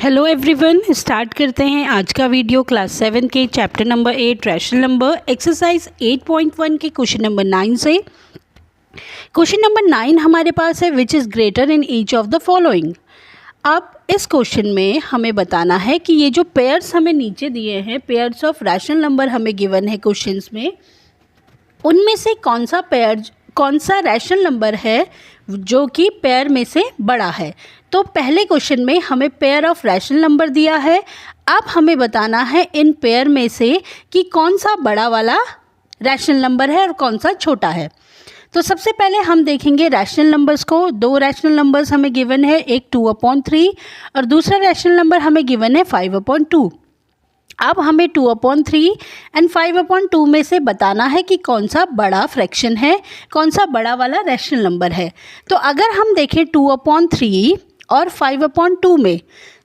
Hello everyone, start करते हैं आज का वीडियो क्लास 7 के chapter number 8 rational number exercise 8.1 के क्वेश्चन नंबर 9 से। क्वेश्चन नंबर 9 हमारे पास है which is greater in each of the following. अब इस क्वेश्चन में हमें बताना है कि ये जो पेयर्स हमें नीचे दिए हैं, पेयर्स ऑफ रैशनल नंबर हमें गिवन है क्वेश्चंस में, उनमें से कौन सा रैशनल नंबर है जो कि पेयर में से बड़ा है। तो पहले क्वेश्चन में हमें पेयर ऑफ रैशनल नंबर दिया है। अब हमें बताना है इन पेयर में से कि कौन सा बड़ा वाला रैशनल नंबर है और कौन सा छोटा है। तो सबसे पहले हम देखेंगे रैशनल नंबर्स को। दो रैशनल नंबर्स हमें गिवन है, एक 2/3 और दूसरा रैशनल नंबर हमें गिवन है 5/2। अब हमें 2/3 एंड 5/2 में से बताना है कि कौन सा बड़ा फ्रैक्शन है, कौन सा बड़ा वाला रैशनल नंबर है। तो अगर हम देखें 2/3 और 5/2 में,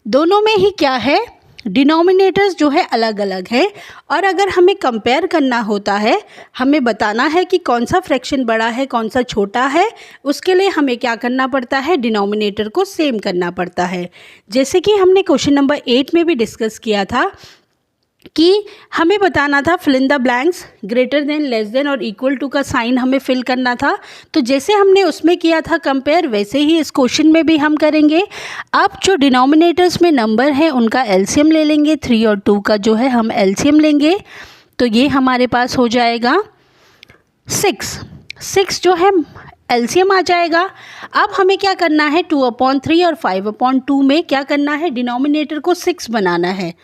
दोनों में ही क्या है, डिनोमिनेटर्स जो है अलग अलग है। और अगर हमें कंपेयर करना होता है, हमें बताना है कि कौन सा फ्रैक्शन बड़ा है कौन सा छोटा है, उसके लिए हमें क्या करना पड़ता है, डिनोमिनेटर को सेम करना पड़ता है। जैसे कि हमने क्वेश्चन नंबर 8 में भी डिस्कस किया था कि हमें बताना था fill in the blanks, greater than, less than और इक्वल टू का साइन हमें फिल करना था। तो जैसे हमने उसमें किया था कंपेयर, वैसे ही इस क्वेश्चन में भी हम करेंगे। अब जो डिनोमिनेटर्स में नंबर है उनका एलसीएम ले लेंगे, 3 और 2 का जो है हम एलसीएम लेंगे। तो ये हमारे पास हो जाएगा 6 जो है एलसीएम आ जाएगा। अब हमें क्या करना है, 2/3 और 5/2 में क्या करना है, डिनोमिनेटर को 6 बनाना है।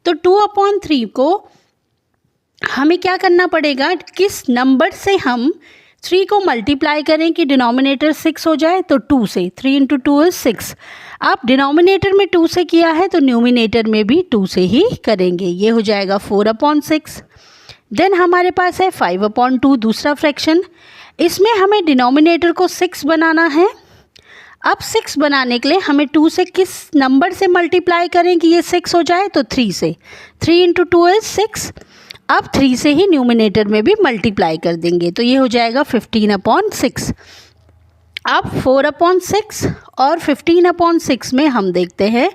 तो 2/3 को हमें क्या करना पड़ेगा, किस नंबर से हम 3 को मल्टीप्लाई करें कि डिनोमिनेटर 6 हो जाए। तो 2 से, 3 × 2 इज़ 6। आप डिनोमिनेटर में 2 से किया है तो न्यूमिनेटर में भी 2 से ही करेंगे। ये हो जाएगा 4/6। देन हमारे पास है 5/2 दूसरा फ्रैक्शन। इसमें हमें डिनोमिनेटर को 6 बनाना है। अब 6 बनाने के लिए हमें 2 से किस नंबर से मल्टीप्लाई करें कि ये 6 हो जाए, तो 3 से, 3 × 2 इज़ 6। अब 3 से ही न्यूमिनेटर में भी मल्टीप्लाई कर देंगे। तो ये हो जाएगा 15/6। अब 4/6 और 15/6 में हम देखते हैं,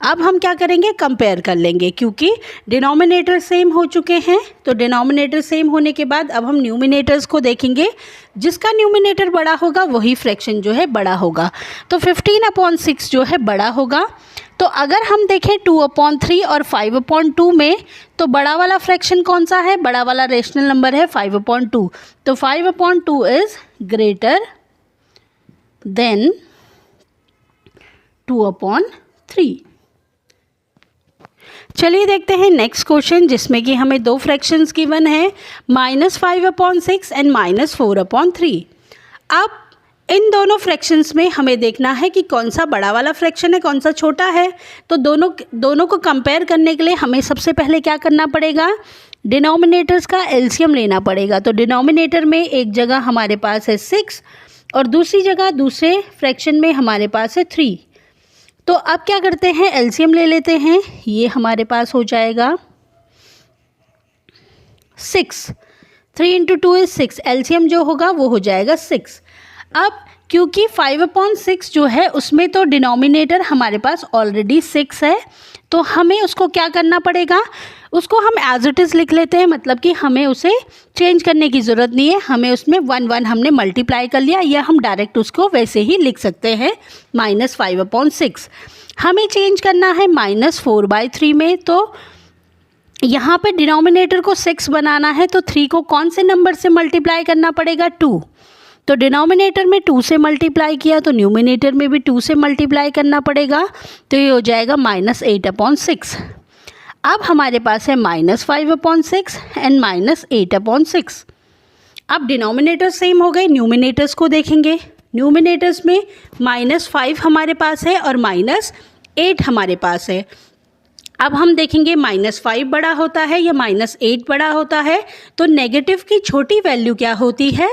अब हम क्या करेंगे, कंपेयर कर लेंगे, क्योंकि डिनोमिनेटर सेम हो चुके हैं। तो डिनोमिनेटर सेम होने के बाद अब हम न्यूमिनेटर्स को देखेंगे, जिसका न्यूमिनेटर बड़ा होगा वही फ्रैक्शन जो है बड़ा होगा। तो 15/6 जो है बड़ा होगा। तो अगर हम देखें 2/3 और 5/2 में, तो बड़ा वाला फ्रैक्शन कौन सा है, बड़ा वाला रेशनल नंबर है 5/2। तो 5/2 इज़ ग्रेटर देन 2/3। चलिए देखते हैं नेक्स्ट क्वेश्चन, जिसमें कि हमें दो फ्रैक्शंस गिवन है, -5/6 एंड -4/3। अब इन दोनों फ्रैक्शंस में हमें देखना है कि कौन सा बड़ा वाला फ्रैक्शन है कौन सा छोटा है। तो दोनों को कंपेयर करने के लिए हमें सबसे पहले क्या करना पड़ेगा, डिनोमिनेटर्स का एलसीएम लेना पड़ेगा। तो डिनोमिनेटर में एक जगह हमारे पास है 6 और दूसरी जगह दूसरे फ्रैक्शन में हमारे पास है 3। तो अब क्या करते हैं, एलसीएम ले लेते हैं। ये हमारे पास हो जाएगा 6, 3 × 2 इज़ 6। एलसीएम जो होगा वो हो जाएगा 6। अब क्योंकि 5/6 जो है उसमें तो डिनोमिनेटर हमारे पास ऑलरेडी 6 है, तो हमें उसको क्या करना पड़ेगा, उसको हम एज इट इज़ लिख लेते हैं। मतलब कि हमें उसे चेंज करने की ज़रूरत नहीं है, हमें उसमें 1 हमने मल्टीप्लाई कर लिया, या हम डायरेक्ट उसको वैसे ही लिख सकते हैं -5/6। हमें चेंज करना है -4/3 में। तो यहाँ पे डिनोमिनेटर को 6 बनाना है, तो 3 को कौन से नंबर से मल्टीप्लाई करना पड़ेगा, 2। तो डिनोमिनेटर में 2 से मल्टीप्लाई किया तो न्यूमिनेटर में भी 2 से मल्टीप्लाई करना पड़ेगा। तो ये हो जाएगा -8/6। अब हमारे पास है -5/6 एंड -8/6। अब डिनोमिनेटर सेम हो गए, न्यूमिनेटर्स को देखेंगे। न्यूमिनेटर्स में -5 हमारे पास है और -8 हमारे पास है। अब हम देखेंगे -5 बड़ा होता है या -8 बड़ा होता है। तो नेगेटिव की छोटी वैल्यू क्या होती है,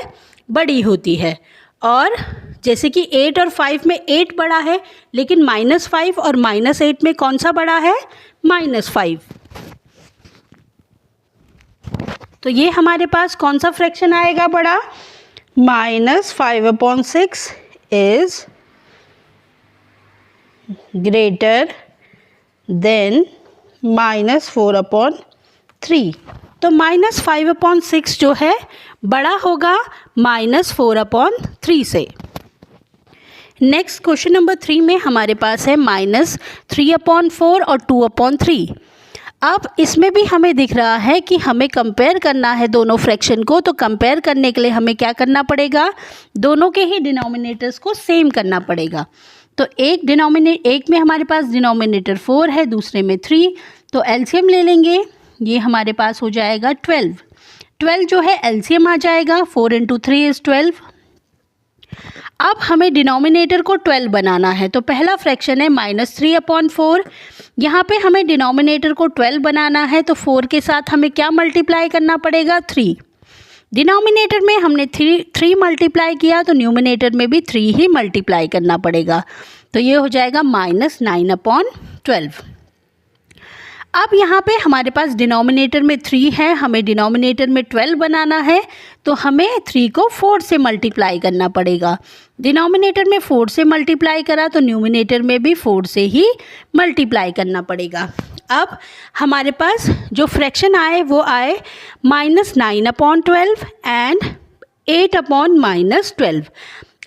बड़ी होती है। और जैसे कि 8 और 5 में 8 बड़ा है, लेकिन -5 और -8 में कौन सा बड़ा है, -5। तो ये हमारे पास कौन सा फ्रैक्शन आएगा बड़ा, -5/6 इज़ ग्रेटर देन -4/3। तो -5/6 जो है बड़ा होगा -4/3 से। नेक्स्ट क्वेश्चन नंबर 3 में हमारे पास है -3/4 और 2/3। अब इसमें भी हमें दिख रहा है कि हमें कंपेयर करना है दोनों फ्रैक्शन को। तो कंपेयर करने के लिए हमें क्या करना पड़ेगा, दोनों के ही डिनोमिनेटर्स को सेम करना पड़ेगा। तो एक में हमारे पास डिनोमिनेटर 4 है, दूसरे में 3, तो एलसीएम ले लेंगे। ये हमारे पास हो जाएगा 12 जो है एलसीएम आ जाएगा। 4 × 3 = 12। अब हमें डिनोमिनेटर को 12 बनाना है। तो पहला फ्रैक्शन है -3/4। यहाँ पे हमें डिनोमिनेटर को 12 बनाना है, तो 4 के साथ हमें क्या मल्टीप्लाई करना पड़ेगा, 3। डिनोमिनेटर में हमने 3 मल्टीप्लाई किया, तो न्यूमिनेटर में भी 3 ही मल्टीप्लाई करना पड़ेगा। तो ये हो जाएगा -9/12। अब यहाँ पे हमारे पास डिनोमिनेटर में 3 है, हमें डिनोमिनेटर में 12 बनाना है, तो हमें 3 को 4 से मल्टीप्लाई करना पड़ेगा। डिनोमिनेटर में 4 से मल्टीप्लाई करा तो न्यूमिनेटर में भी 4 से ही मल्टीप्लाई करना पड़ेगा। अब हमारे पास जो फ्रैक्शन आए वो आए -9/12 एंड 8/-12।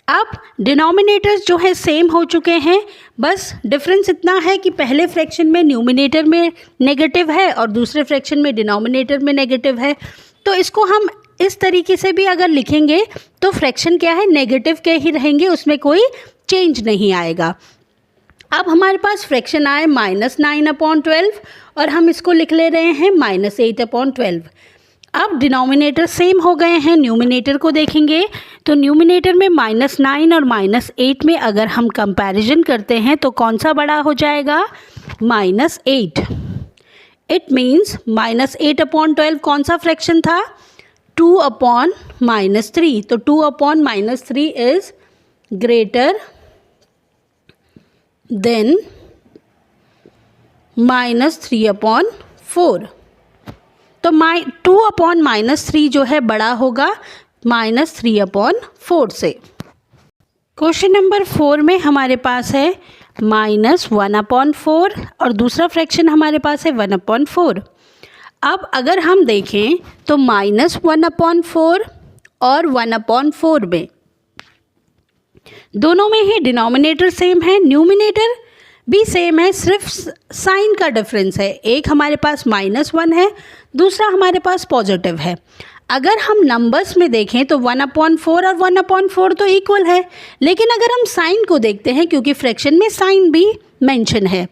अब डिनोमिनेटर्स जो है सेम हो चुके हैं, बस डिफरेंस इतना है कि पहले फ्रैक्शन में न्यूमिनेटर में नेगेटिव है और दूसरे फ्रैक्शन में डिनोमिनेटर में नेगेटिव है। तो इसको हम इस तरीके से भी अगर लिखेंगे तो फ्रैक्शन क्या है, नेगेटिव के ही रहेंगे, उसमें कोई चेंज नहीं आएगा। अब हमारे पास फ्रैक्शन आए -9/12 और हम इसको लिख ले रहे हैं -8/12। अब डिनोमिनेटर सेम हो गए हैं, न्यूमिनेटर को देखेंगे तो न्यूमिनेटर में -9 और -8 में अगर हम कंपैरिजन करते हैं तो कौन सा बड़ा हो जाएगा, -8। इट मीन्स -8/12 कौन सा फ्रैक्शन था, 2/-3। तो 2/-3 इज ग्रेटर देन -3/4। तो 2/-3 जो है बड़ा होगा -3/4 से। क्वेश्चन नंबर 4 में हमारे पास है -1/4 और दूसरा फ्रैक्शन हमारे पास है 1/4। अब अगर हम देखें तो -1/4 और 1/4 में दोनों में ही डिनोमिनेटर सेम है, न्यूमिनेटर भी सेम है, सिर्फ साइन का डिफरेंस है। एक हमारे पास -1 है, दूसरा हमारे पास पॉजिटिव है। अगर हम नंबर्स में देखें तो 1/4 और 1/4 तो इक्वल है, लेकिन अगर हम साइन को देखते हैं, क्योंकि फ्रैक्शन में साइन भी मेंशन है,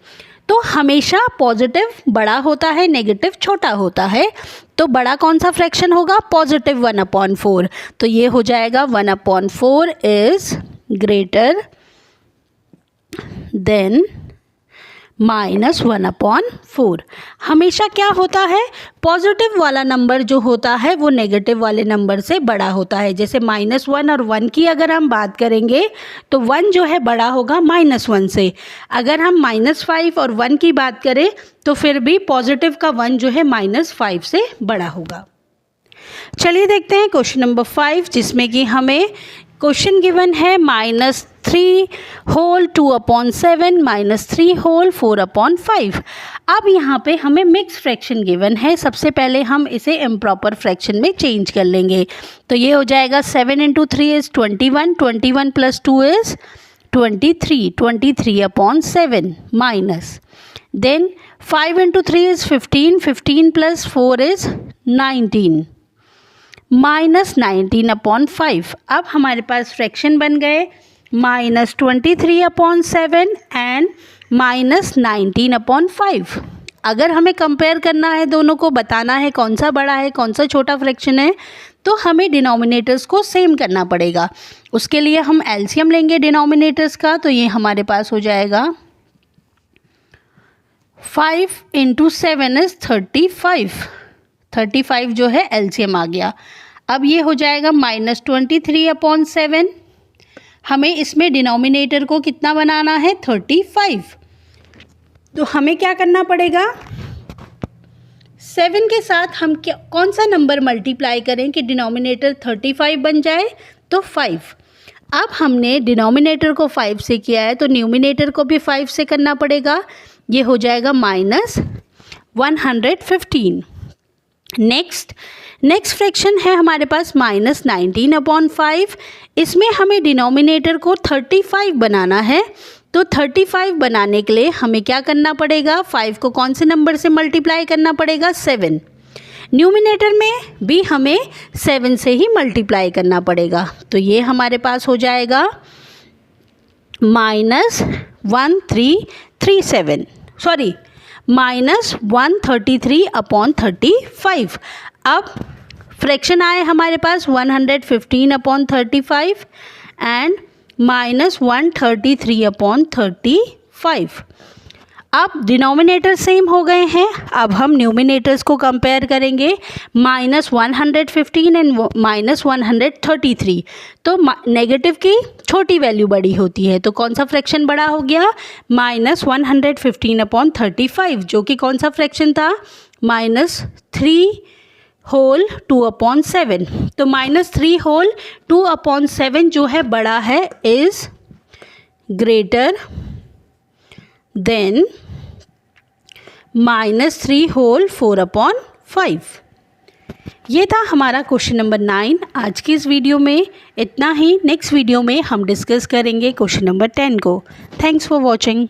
तो हमेशा पॉजिटिव बड़ा होता है, नेगेटिव छोटा होता है। तो बड़ा कौन सा फ्रैक्शन होगा, पॉजिटिव 1/4। तो ये हो जाएगा 1/4 इज ग्रेटर देन -1/4। हमेशा क्या होता है, पॉजिटिव वाला नंबर जो होता है वो नेगेटिव वाले नंबर से बड़ा होता है। जैसे -1 और 1 की अगर हम बात करेंगे तो 1 जो है बड़ा होगा -1 से। अगर हम -5 और 1 की बात करें तो फिर भी पॉजिटिव का 1 जो है -5 से बड़ा होगा। चलिए देखते हैं क्वेश्चन नंबर 5, जिसमें कि हमें क्वेश्चन गिवन है -3 होल 2/7 -3 होल 4/5। अब यहाँ पे हमें मिक्स फ्रैक्शन गिवन है। सबसे पहले हम इसे इम्प्रॉपर फ्रैक्शन में चेंज कर लेंगे। तो ये हो जाएगा 7 × 3 = 21, 21 + 2 is 23, 23/7 minus, then 5 × 3 is 15, 15 + 4 is 19 -19/5। अब हमारे पास फ्रैक्शन बन गए -23/7 एंड -19/5। अगर हमें कंपेयर करना है, दोनों को बताना है कौन सा बड़ा है कौन सा छोटा फ्रैक्शन है, तो हमें डिनोमिनेटर्स को सेम करना पड़ेगा। उसके लिए हम एलसीएम लेंगे डिनोमिनेटर्स का। तो ये हमारे पास हो जाएगा 5 × 7 is 35, 35 जो है एलसीएम आ गया। अब ये हो जाएगा -23/7। हमें इसमें डिनोमिनेटर को कितना बनाना है, 35। तो हमें क्या करना पड़ेगा, 7 के साथ हम कौन सा नंबर मल्टीप्लाई करें कि डिनोमिनेटर 35 बन जाए, तो 5। अब हमने डिनोमिनेटर को 5 से किया है तो न्यूमिनेटर को भी 5 से करना पड़ेगा। ये हो जाएगा -115। नेक्स्ट फ्रैक्शन है हमारे पास -19/5। इसमें हमें डिनोमिनेटर को 35 बनाना है। तो 35 बनाने के लिए हमें क्या करना पड़ेगा, 5 को कौन से नंबर से मल्टीप्लाई करना पड़ेगा, 7। न्यूमिनेटर में भी हमें 7 से ही मल्टीप्लाई करना पड़ेगा। तो ये हमारे पास हो जाएगा -133/35। अब फ्रैक्शन आए हमारे पास 115/35 एंड -133/35। अब डिनोमिनेटर सेम हो गए हैं। अब हम न्यूमिनेटर्स को कंपेयर करेंगे, -115 एंड -133। तो नेगेटिव की छोटी वैल्यू बड़ी होती है, तो कौन सा फ्रैक्शन बड़ा हो गया, -115/35, जो कि कौन सा फ्रैक्शन था, -3/2/7। तो -3/2/7 जो है बड़ा है, इज़ ग्रेटर देन -3/4/5। ये था हमारा क्वेश्चन नंबर 9। आज की इस वीडियो में इतना ही। नेक्स्ट वीडियो में हम डिस्कस करेंगे क्वेश्चन नंबर 10 को। Thanks for watching.